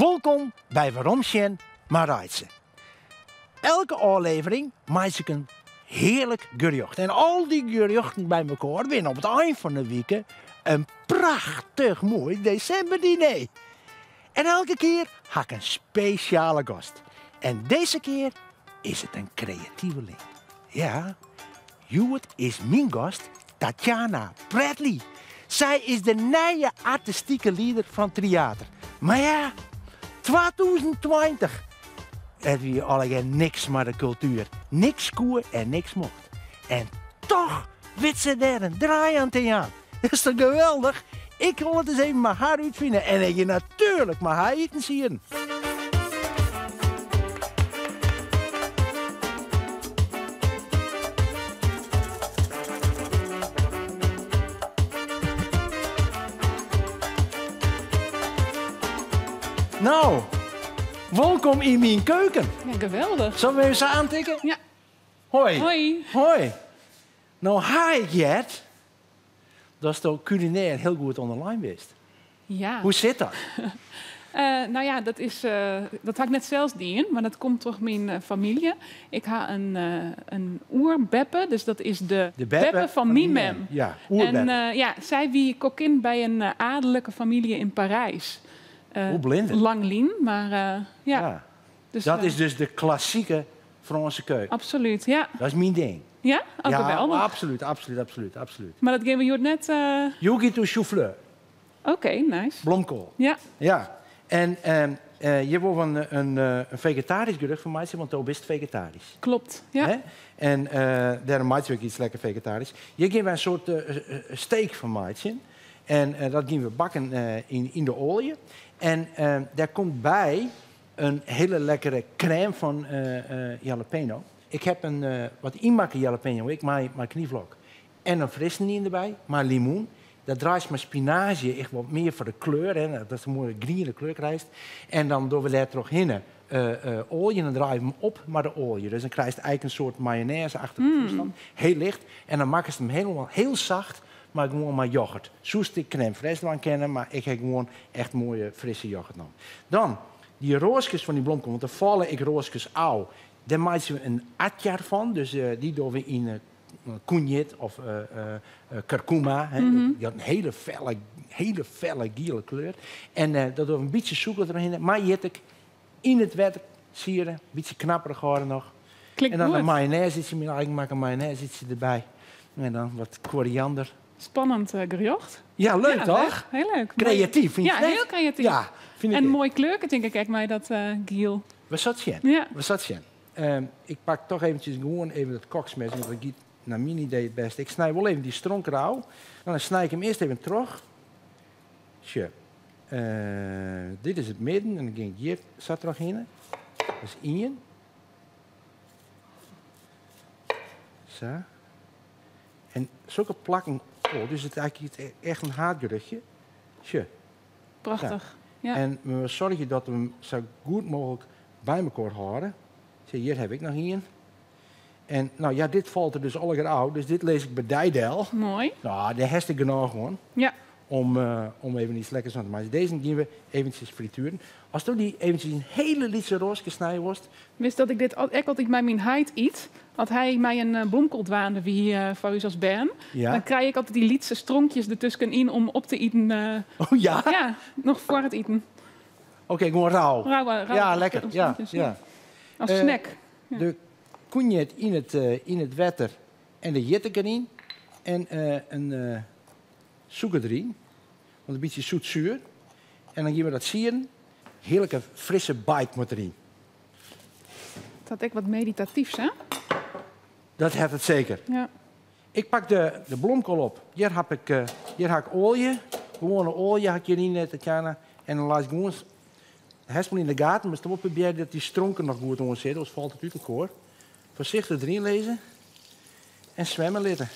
Welkom bij Waarom Sjen Marijtse. Elke aflevering maak ik een heerlijk gerecht. En al die gerechten bij elkaar winnen op het eind van de week een prachtig mooi decemberdiner. En elke keer heb ik een speciale gast. En deze keer is het een creatieveling. Ja, Joet is mijn gast, Tatjana Bradley. Zij is de nieuwe artistieke leider van het theater. Maar ja, 2020 hebben we allemaal niks maar de cultuur. Niks koer en niks mocht. En toch weet ze daar een draai aan te aan. Dat is toch geweldig? Ik wil het eens even met haar uitvinden. En dat je natuurlijk maar haar eten zien. Nou, welkom in mijn keuken. Ja, geweldig. Zullen we eens aantikken? Ja. Hoi. Hoi. Hoi. Nou, hij het dat is toch culinair heel goed online geweest. Ja. Hoe zit dat? Nou ja, dat had ik net zelfs niet in, maar dat komt toch mijn familie. Ik heb een oerbeppe, dus dat is de beppe van mijn mem. Ja, oerbeppe. En zij wie kokkin bij een adellijke familie in Parijs. Hoe blind? Langlien, maar ja. Ja. Dus, Dat is dus de klassieke Franse keuken. Absoluut, ja. Dat is mijn ding. Ja? Ook Ja, geweldig. absoluut, absoluut, absoluut, absoluut. Maar dat geven we je net... Yogi to chou-fleur, Oké, nice. blomkool. Ja. Ja. En je wil een vegetarisch gerecht van mij, want ook is het vegetarisch. Klopt, ja. Hè? En daarom maak je ook iets lekker vegetarisch. Je geeft een soort steak van maatje. En dat gaan we bakken in de olie. En daar komt bij een hele lekkere crème van jalapeno. Ik heb een wat inmaken jalapeno, ik maar kniflook. En een frisse erbij, maar limoen. Dat draait met spinazie echt wat meer voor de kleur. Hè. Dat is een mooie groene kleur krijgt. En dan doen we daar toch in olie. En dan draaien we hem op met de olie. Dus dan krijg je eigenlijk een soort mayonaise-achtige toestand. Heel licht. En dan maken ze hem helemaal heel zacht. Maar gewoon maar yoghurt. Zoals ik crème fraîche dan kennen, maar ik heb gewoon echt mooie frisse yoghurt genomen. Dan die roosjes van die blomkool, want er vallen ik roosjes ouw. Daar maken we een atjar van, dus die doen we in cognit of kurkuma. Die had een hele felle gele kleur. En dat doen we een beetje zoeken erin. Maar je ik in het water sieren, een beetje knapperig horen nog. Klinkt en dan goed. een mayonaise, ik maak een mayonaise erbij. En dan wat koriander. Spannend gerecht. Ja, leuk Ja, toch? echt. Heel leuk. Creatief, vind je Ja, het? heel creatief. Ja, vind ik En het. mooi kleurken, denk ik. Kijk mij dat giel. Wat zat je? Ja. Wat zat je? Ik pak toch eventjes gewoon even het koksmes, want dat giet naar mijn idee het beste. Ik snij wel even die stronk rauw. Dan snij ik hem eerst even terug. Zo. Dit is het midden en dan ging ik hier zat er nog in. Dat is in. Zo. En zulke plakken. Oh, dus het is eigenlijk echt een haatgerechtje. Zo. Prachtig. Ja. En we zorgen dat we hem zo goed mogelijk bij elkaar houden. Zie, hier heb ik nog één. En nou ja, dit valt er dus allemaal uit. Dus dit lees ik bij Dijdel. Mooi. Nou, daar heeft ik genoeg gewoon. Ja. Om even iets lekkers aan te maken. Deze gaan we eventjes frituren. Als toen die eventjes een hele lietse roosje snijden wordt. Wist dat ik dit ook altijd bij mijn heid eet. Had hij mij een bloemkool dwaande wie voor u als Ben. Ja. Dan krijg ik altijd die lietse stronkjes ertussen in om op te eten. Oh ja? Ja, nog voor het eten. Oké, gewoon rauw. Rauw, Ja, lekker. Ja, stronkjes, ja. Als snack. Ja. De cognit in het water en de jit erin. En een zoeken erin. Want een beetje zoet-zuur. En dan gaan we dat sieren. Heerlijke frisse bite moet erin. Het had echt wat meditatiefs, hè? Dat heeft het zeker. Ja. Ik pak de blomkool op. Hier heb ik olie. Gewone olie heb ik hierin, Tatjana. En dan laat ik gewoon de hespel in de gaten. Maar stop proberen dat die stronken nog goed onder zitten. Anders valt het uit elkaar. Voorzichtig erin lezen. En zwemmen laten.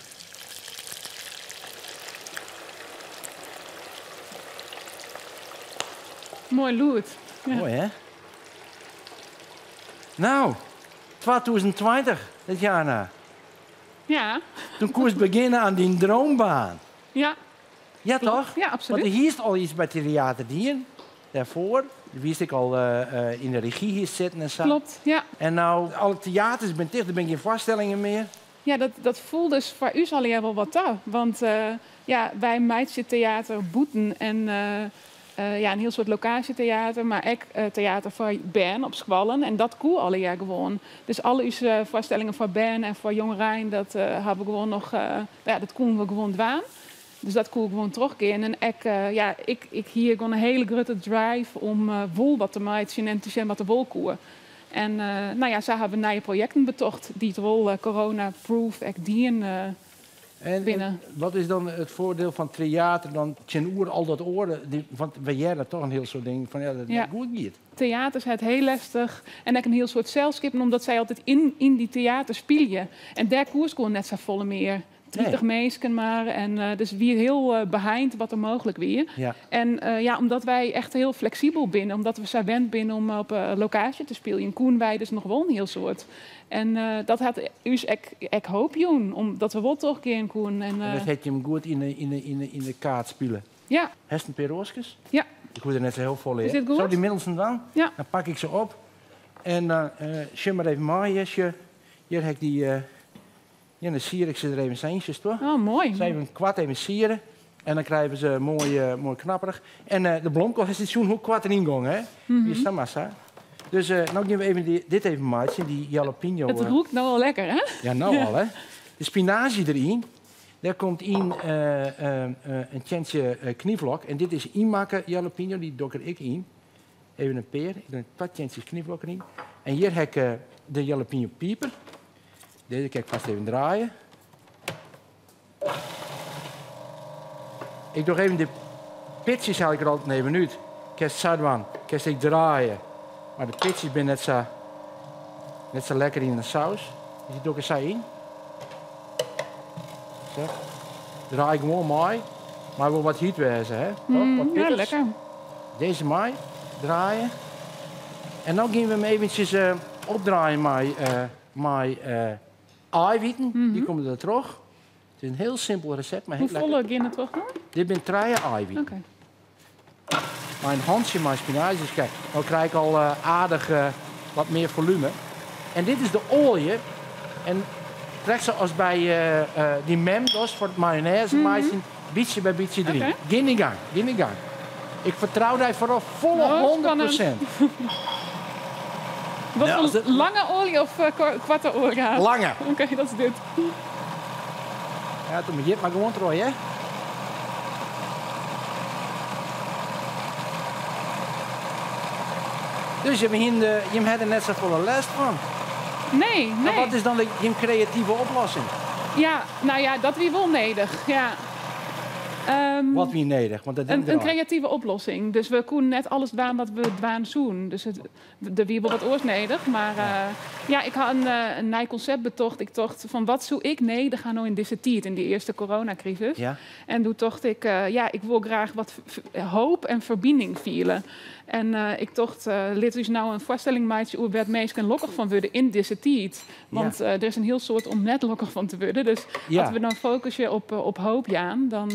Mooi lood. Ja. Mooi, hè? Nou, 2020, Tatjana. Ja. Toen koest beginnen aan die droombaan. Ja. Ja, toch? Ja, absoluut. Want er hiest al iets bij theater hier. daarvoor. Wie wist ik al in de regie hier zitten en zo. Klopt, ja. En nou, alle theaters zijn dicht, er ben geen voorstellingen meer. Ja, dat voelt dus voor u al wel wat af. Want ja, wij Meidje Theater Boeten en ja, een heel soort locatie-theater, maar ook theater voor Ben op Squallen. En dat koe alle jaar gewoon. Dus alle uw voorstellingen voor Ben en voor Jongerijn, dat hebben we gewoon nog, ja, dat konden we gewoon dwaan. Dus dat kon ik gewoon terugkeren. En ik hier gewoon een hele grote drive om wol wat te maken en te zien wat de wol koer. En nou ja, zo hebben we nieuwe projecten betocht die het wel corona-proof binnen. En wat is dan het voordeel van theater dan? Tjen oer al dat oren, want wij jaren toch een heel soort ding van ja, dat goed niet. Theater is het heel lastig en ook een heel soort zelfskippen, omdat zij altijd in die theater spelen. En daar koers gewoon net zo volle meer. 20 mensen maar. En dus wie heel behind wat er mogelijk weer. Ja. En ja, omdat wij echt heel flexibel binnen, omdat we zo gewend binnen om op locatie te spelen. In Koenwij dus nog wel een heel soort. En dat had ik hoop joen, omdat we wel toch een keer in Koen. En dat heb je hem goed in de kaart spelen. Ja. Heeft een peroosjes? Ja. Ik hoor er net zo heel vol in. Is dit goed? Zo die middelste dan? Ja. Dan pak ik ze op. En dan zie maar even maaien. Hier heb ik die. Ja, dan sier ik ze er even zijntjes, toch? Oh, mooi. Ze even een kwart even sieren. En dan krijgen ze mooi knapperig. En de blomkool is zo'n hoe kwart erin gaan, hè? Die is dan massa. Dus nou gaan we even dit even maken, die jalapeno. Het roekt nou wel lekker, hè? Ja, nou al, hè? De spinazie erin. Daar komt in een tjentje kniflok. En dit is inmaken jalapeno, die dokker ik in. Even een peer. Ik doe een kwart tjentjes kniflok erin. En hier heb ik de jalapeno pieper. Deze kan ik vast even draaien. Ik doe even de pitjes haal ik er altijd even uit. Kerst Sadwan, kerst ik draaien. Maar de pitjes zijn net zo lekker in de saus. Dus die doe ik er zo in. Zo. Draai ik gewoon mooi. Maar wel wat heat wezen, hè? Wat ja, lekker. Deze mooi. Draaien. En dan gaan we hem eventjes opdraaien met eiwitten. Die komen er terug. Het is een heel simpel recept, maar heel lekker. Hoeveel gaan er terug doen? Dit zijn 3 eiwitten. Okay. Maar een handje met spinazie, dus kijk, dan krijg ik al aardig wat meer volume. En dit is de olie. En trek ze als bij die memdos voor het mayonaise, beetje bij beetje erin. Okay. Geen in gang. Ik vertrouw daar vooral volle 100%. Wat voor lange olie of korte olie? Lange. Oké, dat is dit. Ja, toen moet je het maar gewoon trooien, hè? Dus je hebt er net zo volle last van. Nee. Maar wat is dan je creatieve oplossing? Ja, nou ja, dat wie wel nodig. Ja. Wat wie nodig? Want dat een creatieve oplossing. Dus we konden net alles doen wat we dwaan doen. Dus er wie wel wat oors nodig. Maar ja, ik had een nieuw concept betocht. Ik dacht van wat zou ik nodig gaan nou in deze tijd, in die eerste coronacrisis. Ja. En toen dacht ik, ja, ik wil graag wat hoop en verbinding vielen. En ik dacht, laten we nou een voorstelling maken hoe we het meest lokkig van worden in deze tijd. Want er is een heel soort om net lokkig van te worden. Dus als we dan focussen op hoop, Jaan, dan...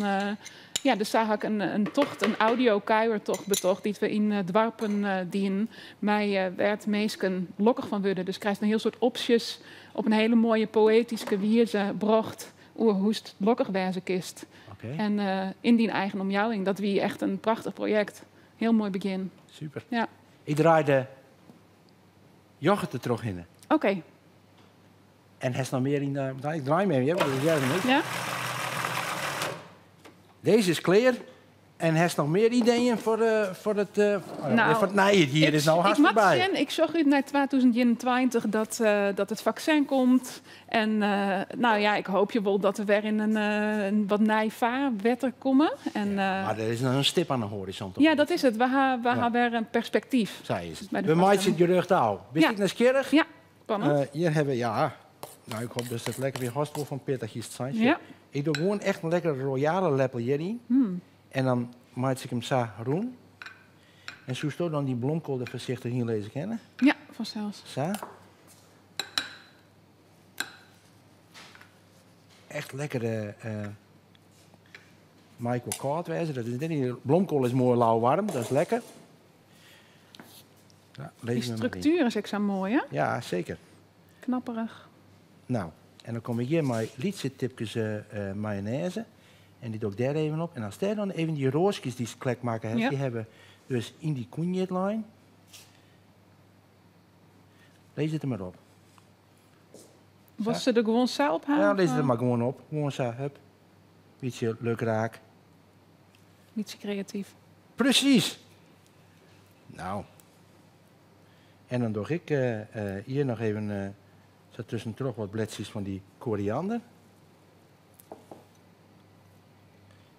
ja, dus zag ik een tocht, een audio-kuiertocht betocht, die we in Dwarpen dienen. Mij werd meesken lokkig van worden. Dus krijg je een heel soort opties op een hele mooie poëtische wijze bracht hoe het lokkig wezen kist. Okay. En in die eigen omjouwing, dat wie echt een prachtig project. Heel mooi begin. Super. Ja. Ik draai de yoghurt er terug in. Oké. En hij is nog meer in de... Ik draai mee, want dat is juist niet. Ja. Deze is clear. En hij heeft nog meer ideeën voor het naaien hier. Is nou haast voorbij. Ik zag uit naar 2021 dat het vaccin komt. En nou ja, ik hoop je wel dat we weer in een wat nijvaarwetter komen. En, maar er is nog een stip aan de horizon. Ja, dat is het. We hebben weer een perspectief. Zij is het. We maken het je rug touw. Ben je nieuwsgierig? Ja, spannend. Hier hebben we, nou ik hoop dus dat het lekker weer hostel van Peter Giest zijn. Ja. Ik doe gewoon echt een lekkere royale lepel hierin. En dan maak ik hem zo groen. En zo stoot dan die blomkool er voorzichtig in lezen kennen. Ja, vanzelfs. Zo. Echt lekkere Michael koud wezen. Dat is niet. Blomkool is mooi lauw warm, dat is lekker. Ja, Die lees me maar in. structuur is extra mooi, hè? Ja, zeker. Knapperig. Nou, en dan kom ik hier met lietse tipjes mayonaise. En die doe ik daar even op. En als daar dan even die roosjes die ze klek maken heeft, Ja. die hebben dus in die cognaclijn. Lees het er maar op. Was ze er gewoon zelf op Ja, halen? lees het er maar gewoon op. Gewoon zo, hup. Beetje leuk raak. Niet zo creatief. Precies. Nou. En dan doe ik hier nog even zo tussendoor wat bledjes van die koriander.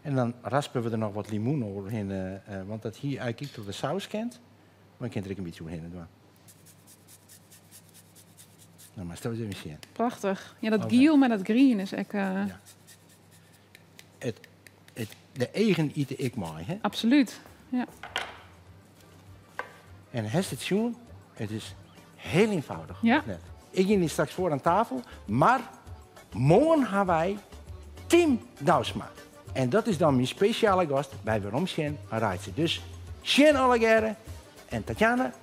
En dan raspen we er nog wat limoen overheen, want dat hier eigenlijk tot de saus kent. Maar ik kan er ook een beetje overheen doen. Nou, maar stel eens even zien. Prachtig. Ja, dat Oké. giel met dat green is echt... Ja. De eigen eten ik mooi, hè? Absoluut. Ja. En heeft het zien, het is heel eenvoudig. Ja. Net. Ik ging niet straks voor aan tafel, maar morgen hebben wij Tim Douwsma. En dat is dan mijn speciale gast bij Waarom Sjen Rijtse. Dus Sjen Allegere en Tatjana,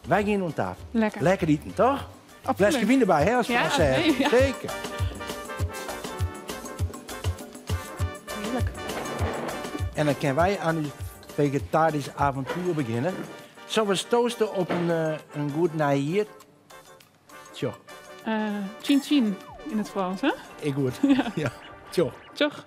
wij gaan aan tafel. Lekker. Lekker eten, toch? Absoluut. Flesje wien erbij, hè, als we Ja, dat zeggen. nee, ja. Zeker. Heerlijk. En dan kunnen wij aan uw vegetarisch avontuur beginnen. Zullen we toasten op een goed naaier? Tjoh, Chin chin in het Frans, hè? ik goed. Ja. Tjoh. Toch?